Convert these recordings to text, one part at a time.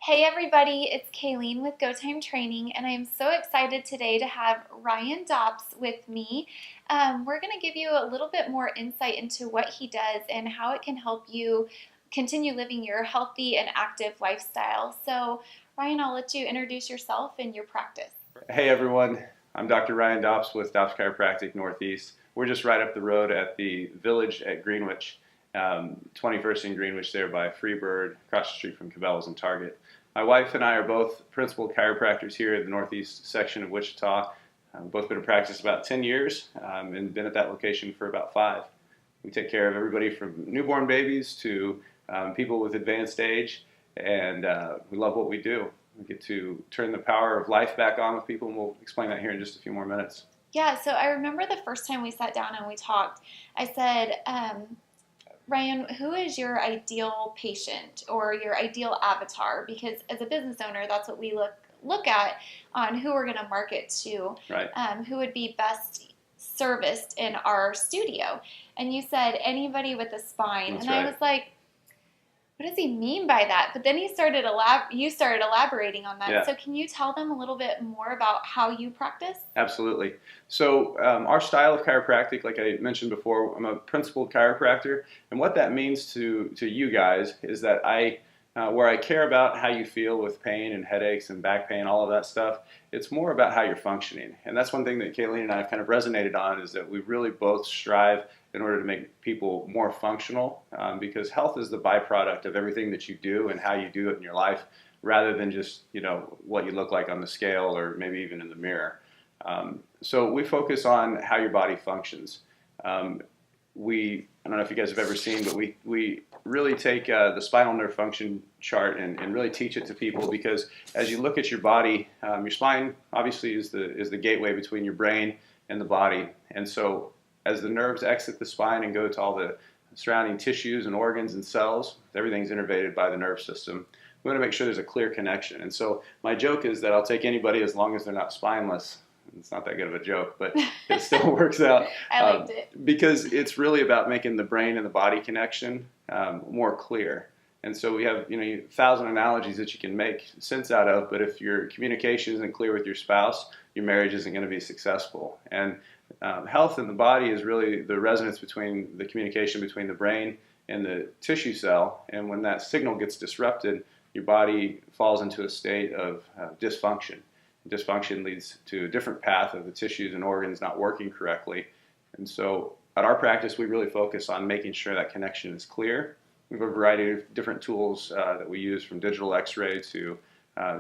Hey everybody, it's Kayleen with GoTimeTraining, and I am so excited today to have Ryan Dopps with me. We're going to give you a little bit more insight into what he does and how it can help you continue living your healthy and active lifestyle. So, Ryan, I'll let you introduce yourself and your practice. Hey everyone, I'm Dr. Ryan Dopps with Dopps Chiropractic Northeast. We're just right up the road at the Village at Greenwich, 21st and Greenwich there by Freebird, across the street from Cabela's and Target. My wife and I are both principal chiropractors here at the Northeast section of Wichita. We've both been in practice about 10 years and been at that location for about 5. We take care of everybody from newborn babies to people with advanced age, and we love what we do. We get to turn the power of life back on with people, and we'll explain that here in just a few more minutes. Yeah, so I remember the first time we sat down and we talked, I said, Ryan, who is your ideal patient or your ideal avatar? Because as a business owner, that's what we look at on who we're going to market to, Right. Who would be best serviced in our studio. And you said anybody with a spine. That's and right. I was like, what does he mean by that? But then you started elaborating on that. Yeah. So can you tell them a little bit more about how you practice? Absolutely. So our style of chiropractic, like I mentioned before, I'm a principal chiropractor, and what that means to you guys is that where I care about how you feel with pain and headaches and back pain, all of that stuff, it's more about how you're functioning. And that's one thing that Kayleen and I have kind of resonated on, is that we really both strive in order to make people more functional, because health is the byproduct of everything that you do and how you do it in your life, rather than just what you look like on the scale or maybe even in the mirror. So we focus on how your body functions. I don't know if you guys have ever seen, but we really take the spinal nerve function chart and really teach it to people, because as you look at your body, your spine obviously is the gateway between your brain and the body. And so as the nerves exit the spine and go to all the surrounding tissues and organs and cells, everything's innervated by the nerve system. We want to make sure there's a clear connection. And so my joke is that I'll take anybody as long as they're not spineless. It's not that good of a joke, but it still works out. I liked it. Because it's really about making the brain and the body connection more clear. And so we have 1,000 analogies that you can make sense out of, but if your communication isn't clear with your spouse, your marriage isn't going to be successful. And health in the body is really the resonance between the communication between the brain and the tissue cell. And when that signal gets disrupted, your body falls into a state of dysfunction. Dysfunction leads to a different path of the tissues and organs not working correctly. And so at our practice, we really focus on making sure that connection is clear. We have a variety of different tools that we use, from digital x-ray to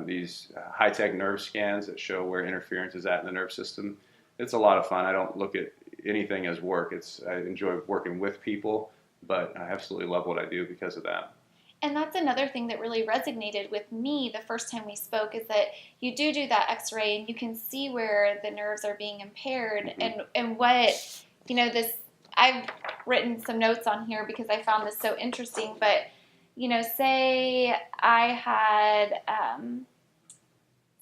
these high-tech nerve scans that show where interference is at in the nerve system. It's a lot of fun. I don't look at anything as work. I enjoy working with people, but I absolutely love what I do because of that. And that's another thing that really resonated with me the first time we spoke, is that you do that x-ray and you can see where the nerves are being impaired. Mm-hmm. and what, I've written some notes on here because I found this so interesting, but, say I had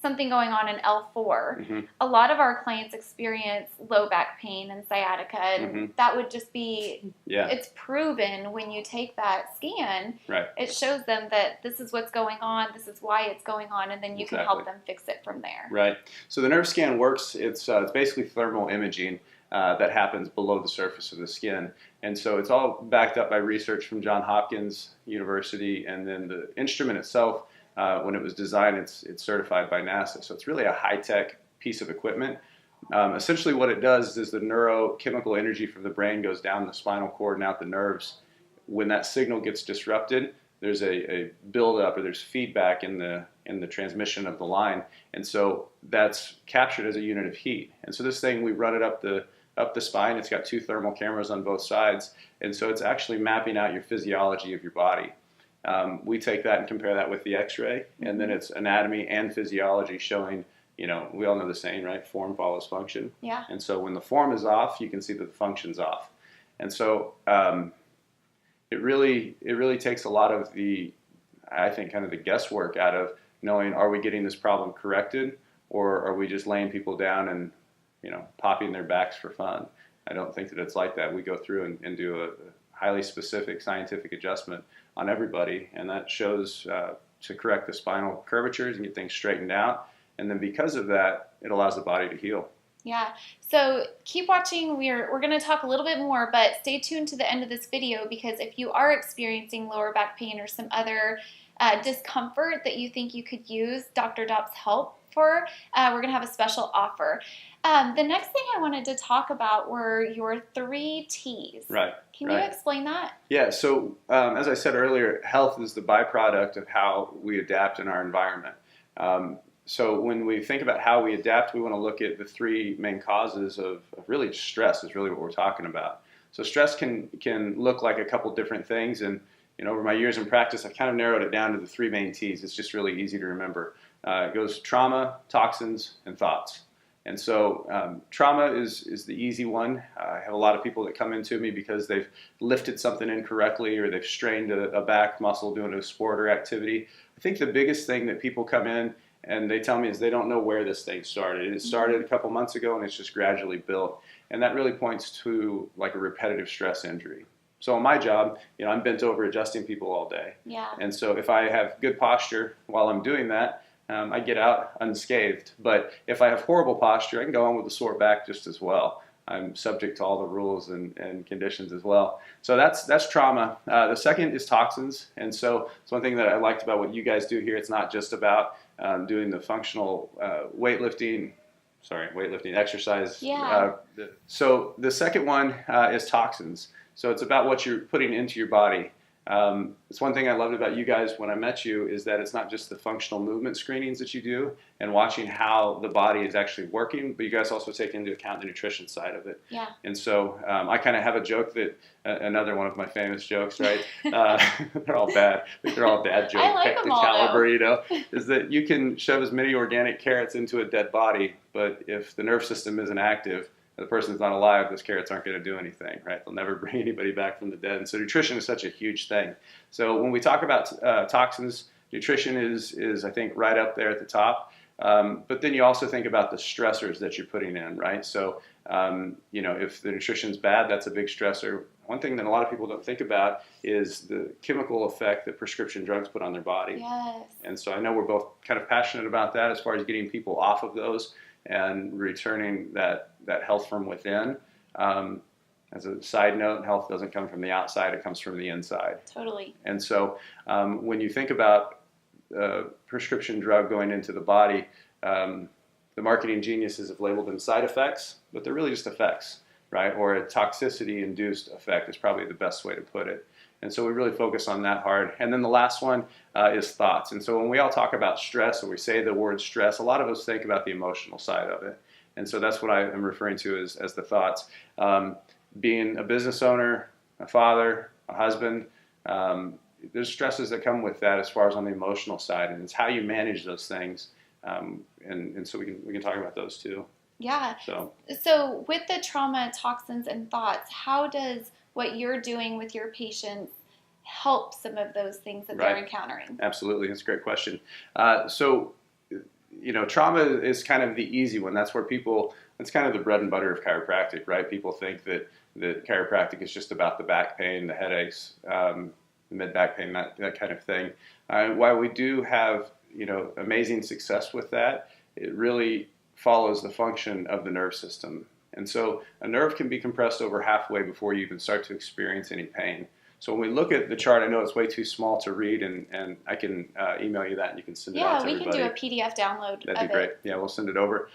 something going on in L4. Mm-hmm. A lot of our clients experience low back pain and sciatica, and that would just be, it's proven when you take that scan, right. It shows them that this is what's going on, this is why it's going on, and then you can help them fix it from there. Right. So the nerve scan works, it's basically thermal imaging that happens below the surface of the skin. And so it's all backed up by research from Johns Hopkins University, and then the instrument itself, when it was designed, it's certified by NASA. So it's really a high-tech piece of equipment. Essentially what it does is the neurochemical energy from the brain goes down the spinal cord and out the nerves. When that signal gets disrupted, there's a buildup, or there's feedback in the transmission of the line. And so that's captured as a unit of heat. And so this thing, we run it up the spine. It's got 2 thermal cameras on both sides. And so it's actually mapping out your physiology of your body. We take that and compare that with the x-ray, and then it's anatomy and physiology showing, we all know the saying, right? Form follows function. Yeah. And so when the form is off, you can see that the function's off. And so it really takes a lot of I think, kind of the guesswork out of knowing, are we getting this problem corrected, or are we just laying people down and, popping their backs for fun? I don't think that it's like that. We go through and do a highly specific scientific adjustment on everybody, and that shows to correct the spinal curvatures and get things straightened out. And then because of that, it allows the body to heal. Yeah. So keep watching. We're going to talk a little bit more, but stay tuned to the end of this video, because if you are experiencing lower back pain or some other discomfort that you think you could use Dr. Dopps' help for, we're going to have a special offer. The next thing I wanted to talk about were your 3 T's. Right. Can you explain that? Yeah. So as I said earlier, health is the byproduct of how we adapt in our environment. So when we think about how we adapt, we want to look at the 3 main causes of really stress is really what we're talking about. So stress can look like a couple different things, and over my years in practice, I've kind of narrowed it down to the 3 main T's. It's just really easy to remember. It goes trauma, toxins, and thoughts. And so trauma is the easy one. I have a lot of people that come into me because they've lifted something incorrectly or they've strained a back muscle doing a sport or activity. I think the biggest thing that people come in and they tell me is they don't know where this thing started. It started a couple months ago and it's just gradually built. And that really points to like a repetitive stress injury. So in my job, I'm bent over adjusting people all day. Yeah. And so if I have good posture while I'm doing that, I get out unscathed. But if I have horrible posture, I can go on with a sore back just as well. I'm subject to all the rules and conditions as well. So that's trauma. The second is toxins. And so it's one thing that I liked about what you guys do here. It's not just about doing the functional weightlifting exercise. Yeah. So the second one is toxins. So it's about what you're putting into your body. It's one thing I loved about you guys when I met you is that it's not just the functional movement screenings that you do and watching how the body is actually working, but you guys also take into account the nutrition side of it. Yeah. And so I kind of have a joke that another one of my famous jokes, right? They're all bad. I think they're all dad jokes. I like them all, caliber, is that you can shove as many organic carrots into a dead body, but if the nerve system isn't active, the person's not alive, those carrots aren't going to do anything, right? They'll never bring anybody back from the dead. And so nutrition is such a huge thing. So when we talk about toxins, nutrition is I think, right up there at the top. But then you also think about the stressors that you're putting in, right? So, if the nutrition's bad, that's a big stressor. One thing that a lot of people don't think about is the chemical effect that prescription drugs put on their body. Yes. And so I know we're both kind of passionate about that as far as getting people off of those and returning that health from within. As a side note, health doesn't come from the outside, it comes from the inside. Totally. And so when you think about a prescription drug going into the body, the marketing geniuses have labeled them side effects, but they're really just effects, right? Or a toxicity-induced effect is probably the best way to put it. And so we really focus on that hard. And then the last one is thoughts. And so when we all talk about stress or we say the word stress, a lot of us think about the emotional side of it. And so that's what I am referring to as the thoughts. Being a business owner, a father, a husband, there's stresses that come with that as far as on the emotional side. And it's how you manage those things. And so we can talk about those too. Yeah. So with the trauma, toxins, and thoughts, how does what you're doing with your patients help some of those things that they're encountering? Absolutely. That's a great question. Trauma is kind of the easy one. That's kind of the bread and butter of chiropractic, right? People think that chiropractic is just about the back pain, the headaches, the mid-back pain, that kind of thing. While we do have, amazing success with that, it really follows the function of the nerve system. And so a nerve can be compressed over halfway before you even start to experience any pain. So when we look at the chart, I know it's way too small to read, and I can email you that and you can send it out to everybody. Yeah, we can do a PDF download. That'd be great. Yeah, we'll send it over.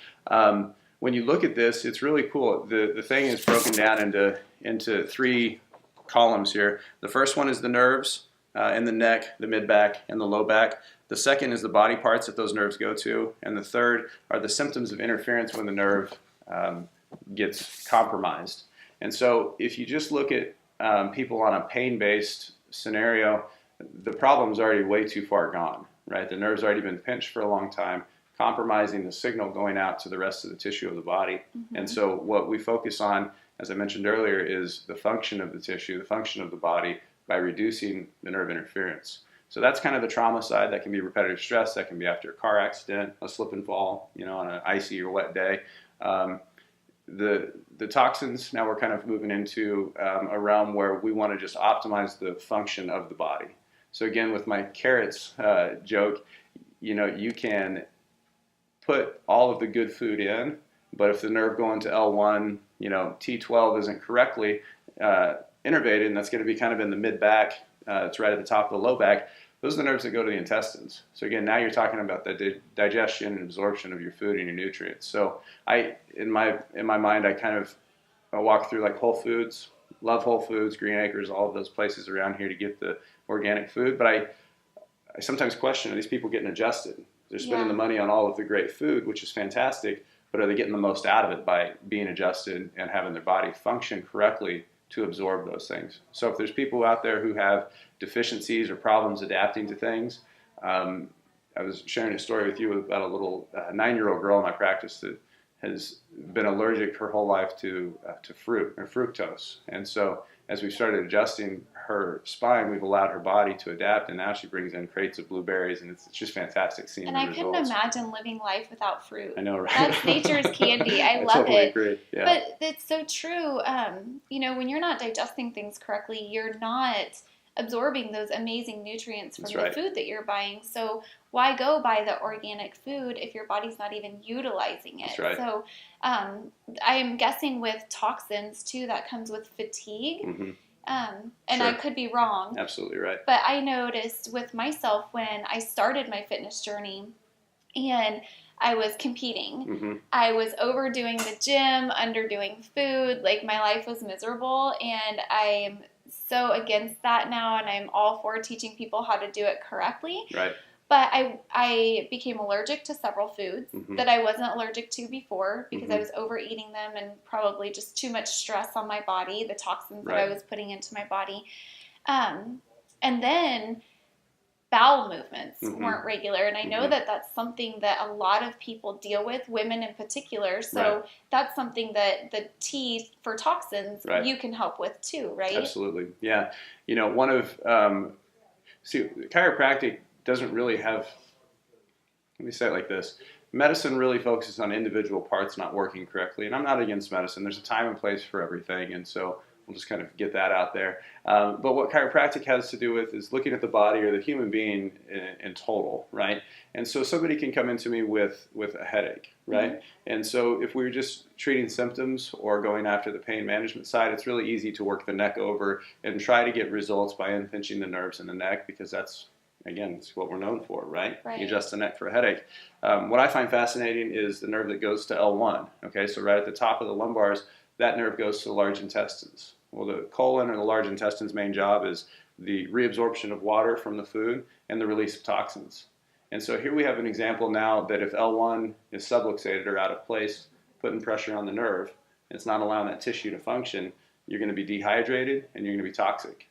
When you look at this, it's really cool. The thing is broken down into 3 columns here. The first one is the nerves in the neck, the mid-back, and the low back. The second is the body parts that those nerves go to. And the third are the symptoms of interference when the nerve gets compromised. And so if you just look at people on a pain-based scenario, the problem's already way too far gone, right? The nerve's already been pinched for a long time, compromising the signal going out to the rest of the tissue of the body. Mm-hmm. And so what we focus on, as I mentioned earlier, is the function of the tissue, the function of the body by reducing the nerve interference. So that's kind of the trauma side. That can be repetitive stress. That can be after a car accident, a slip and fall, on an icy or wet day. The toxins, now we're kind of moving into a realm where we want to just optimize the function of the body. So again, with my carrots joke, you can put all of the good food in, but if the nerve going to L1, T12 isn't correctly innervated, and that's going to be kind of in the mid back, it's right at the top of the low back. Those are the nerves that go to the intestines. So again, now you're talking about the digestion and absorption of your food and your nutrients. So in my mind, I kind of walk through like Whole Foods, love Whole Foods, Green Acres, all of those places around here to get the organic food. But I sometimes question, are these people getting adjusted? They're spending the money on all of the great food, which is fantastic, but are they getting the most out of it by being adjusted and having their body function correctly to absorb those things? So if there's people out there who have deficiencies or problems adapting to things, I was sharing a story with you about a little 9-year-old girl in my practice that has been allergic her whole life to fruit or fructose. And so as we started adjusting her spine, we've allowed her body to adapt, and now she brings in crates of blueberries, and it's just fantastic seeing the results. And I couldn't imagine living life without fruit. I know, right? That's nature's candy. I love totally it. Agree. Yeah. But it's so true. When you're not digesting things correctly, you're not absorbing those amazing nutrients from the food that you're buying. So why go buy the organic food if your body's not even utilizing it? That's right. So I'm guessing with toxins too, that comes with fatigue. Mm-hmm. And I could be wrong. Absolutely right. But I noticed with myself when I started my fitness journey and I was competing, mm-hmm. I was overdoing the gym, underdoing food, like my life was miserable, and I'm so against that now, and I'm all for teaching people how to do it correctly. Right. But I became allergic to several foods mm-hmm. that I wasn't allergic to before because mm-hmm. I was overeating them and probably just too much stress on my body, the toxins that I was putting into my body. And then bowel movements mm-hmm. weren't regular. And I know mm-hmm. that that's something that a lot of people deal with, women in particular. So that's something that the T for toxins you can help with too, right? Absolutely. Yeah. One of, chiropractic doesn't really have, let me say it like this. Medicine really focuses on individual parts not working correctly. And I'm not against medicine. There's a time and place for everything. And so we'll just kind of get that out there. But what chiropractic has to do with is looking at the body or the human being in total, right? And so somebody can come into me with a headache, right? Mm-hmm. And so if we were just treating symptoms or going after the pain management side, it's really easy to work the neck over and try to get results by unpinching the nerves in the neck, because that's, again, it's what we're known for, right? You adjust the neck for a headache. What I find fascinating is the nerve that goes to L1. Okay, so right at the top of the lumbars, that nerve goes to the large intestines. Well, the colon or the large intestine's main job is the reabsorption of water from the food and the release of toxins. And so here we have an example now that if L1 is subluxated or out of place, putting pressure on the nerve, it's not allowing that tissue to function, you're going to be dehydrated and you're going to be toxic.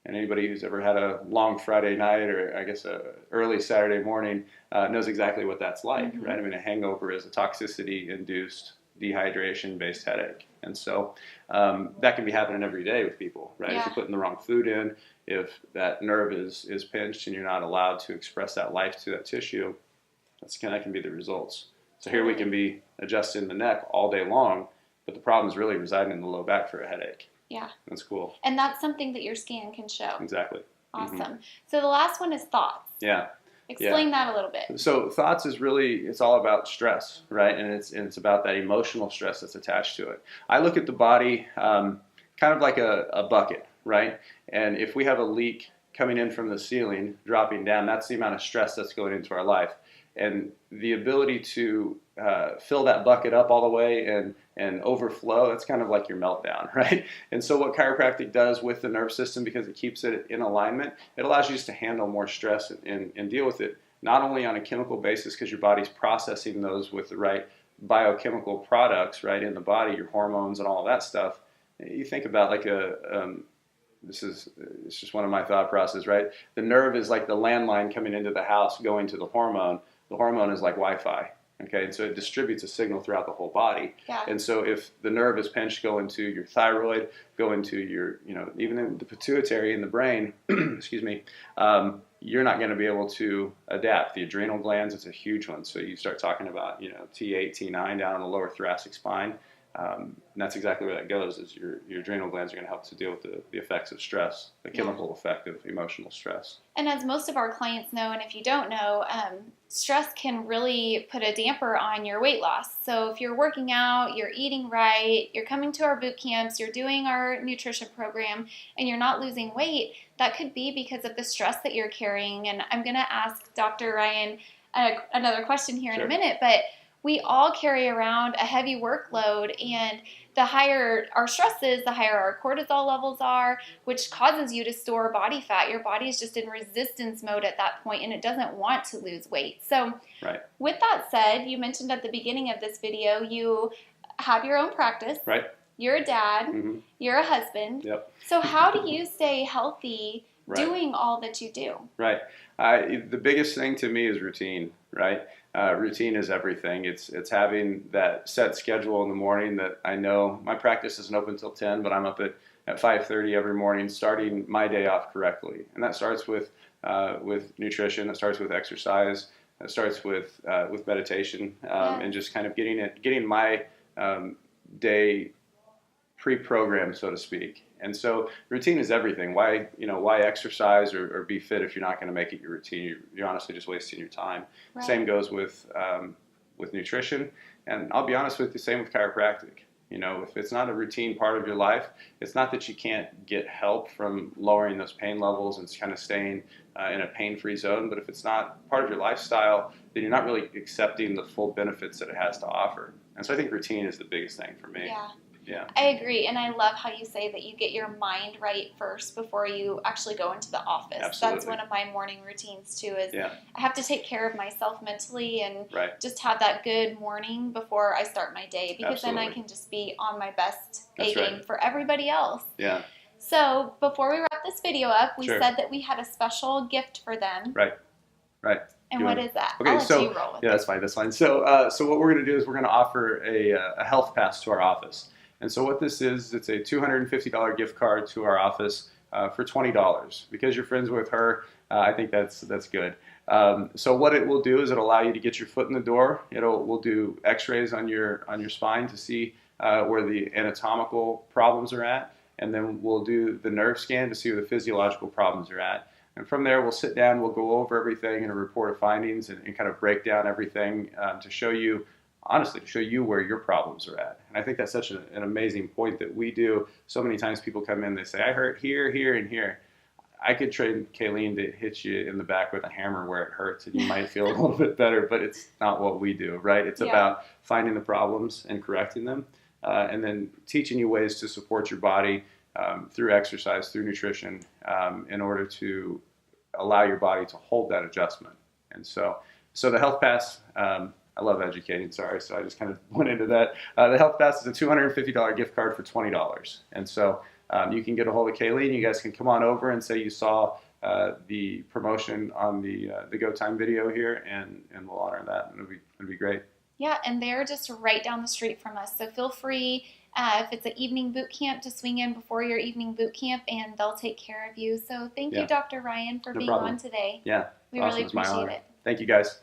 And anybody who's ever had a long Friday night or I guess a early Saturday morning knows exactly what that's like, mm-hmm. right? I mean, a hangover is a toxicity-induced dehydration-based headache. And so that can be happening every day with people, right? If you're putting the wrong food in, if that nerve is pinched and you're not allowed to express that life to that tissue, that can be the results. So here we can be adjusting the neck all day long, but the problem is really residing in the low back for a headache. Yeah. That's cool. And that's something that your scan can show. Exactly. Awesome. Mm-hmm. So the last one is thoughts. Yeah. Explain that a little bit. So thoughts is really, it's all about stress, right? And it's about that emotional stress that's attached to it. I look at the body kind of like a bucket, right? And if we have a leak coming in from the ceiling, dropping down, that's the amount of stress that's going into our life. And the ability to fill that bucket up all the way and overflow, that's kind of like your meltdown, right? And so what chiropractic does with the nerve system, because it keeps it in alignment, it allows you just to handle more stress and deal with it, not only on a chemical basis, because your body's processing those with the right biochemical products, right, in the body, your hormones and all of that stuff. You think about like it's just one of my thought processes, right? The nerve is like the landline coming into the house going to the hormone. The hormone is like Wi-Fi, okay? And so it distributes a signal throughout the whole body. Yeah. And so if the nerve is pinched, go into your thyroid, go into your, even in the pituitary in the brain, excuse me, you're not going to be able to adapt. The adrenal glands, it's a huge one. So you start talking about, T8, T9 down in the lower thoracic spine. And that's exactly where that goes, is your adrenal glands are going to help to deal with the effects of stress, the chemical effect of emotional stress. And as most of our clients know, and if you don't know, stress can really put a damper on your weight loss. So if you're working out, you're eating right, you're coming to our boot camps, you're doing our nutrition program, and you're not losing weight, that could be because of the stress that you're carrying. And I'm going to ask Dr. Ryan another question here in a minute, but we all carry around a heavy workload, and the higher our stress is, the higher our cortisol levels are, which causes you to store body fat. Your body is just in resistance mode at that point, and it doesn't want to lose weight. So with that said, you mentioned at the beginning of this video, you have your own practice. Right. You're a dad. Mm-hmm. You're a husband. Yep. So how do you stay healthy doing all that you do? Right. The biggest thing to me is routine, right? Routine is everything. It's having that set schedule in the morning that I know my practice isn't open until 10, but I'm up at 5:30 every morning, starting my day off correctly. And that starts with nutrition. It starts with exercise. It starts with meditation, and just kind of getting my day pre-programmed, so to speak. And so routine is everything. Why exercise or be fit if you're not going to make it your routine? You're honestly just wasting your time. Right. Same goes with nutrition. And I'll be honest with you, same with chiropractic. If it's not a routine part of your life, it's not that you can't get help from lowering those pain levels and kind of staying in a pain-free zone. But if it's not part of your lifestyle, then you're not really accepting the full benefits that it has to offer. And so I think routine is the biggest thing for me. Yeah, I agree, and I love how you say that you get your mind right first before you actually go into the office. Absolutely. That's one of my morning routines too, is I have to take care of myself mentally and just have that good morning before I start my day, because then I can just be on my best A game for everybody else. Yeah. So before we wrap this video up, we said that we had a special gift for them. Right. And what is that? Okay, I'll let you roll with it. That's fine. So what we're going to do is we're going to offer a health pass to our office. And so what this is, it's a $250 gift card to our office for $20. Because you're friends with her, I think that's good. So what it will do is it'll allow you to get your foot in the door. We'll do x-rays on your spine to see where the anatomical problems are at. And then we'll do the nerve scan to see where the physiological problems are at. And from there, we'll sit down, we'll go over everything in a report of findings and kind of break down everything to show you, honestly, to show you where your problems are at. And I think that's such an amazing point that we do. So many times people come in, they say, I hurt here, here, and here. I could train Kayleen to hit you in the back with a hammer where it hurts, and you might feel a little bit better, but it's not what we do, right? It's about finding the problems and correcting them, and then teaching you ways to support your body through exercise, through nutrition, in order to allow your body to hold that adjustment. And so the Health Pass, I love educating, sorry, so I just kind of went into that. The Health Pass is a $250 gift card for $20. And so you can get a hold of Kayleen. You guys can come on over and say you saw the promotion on the Go Time video here, and we'll honor that. It'll be great. Yeah, and they're just right down the street from us. So feel free, if it's an evening boot camp, to swing in before your evening boot camp, and they'll take care of you. So thank you, Dr. Ryan, for being on today. Yeah, we really appreciate it. Thank you, guys.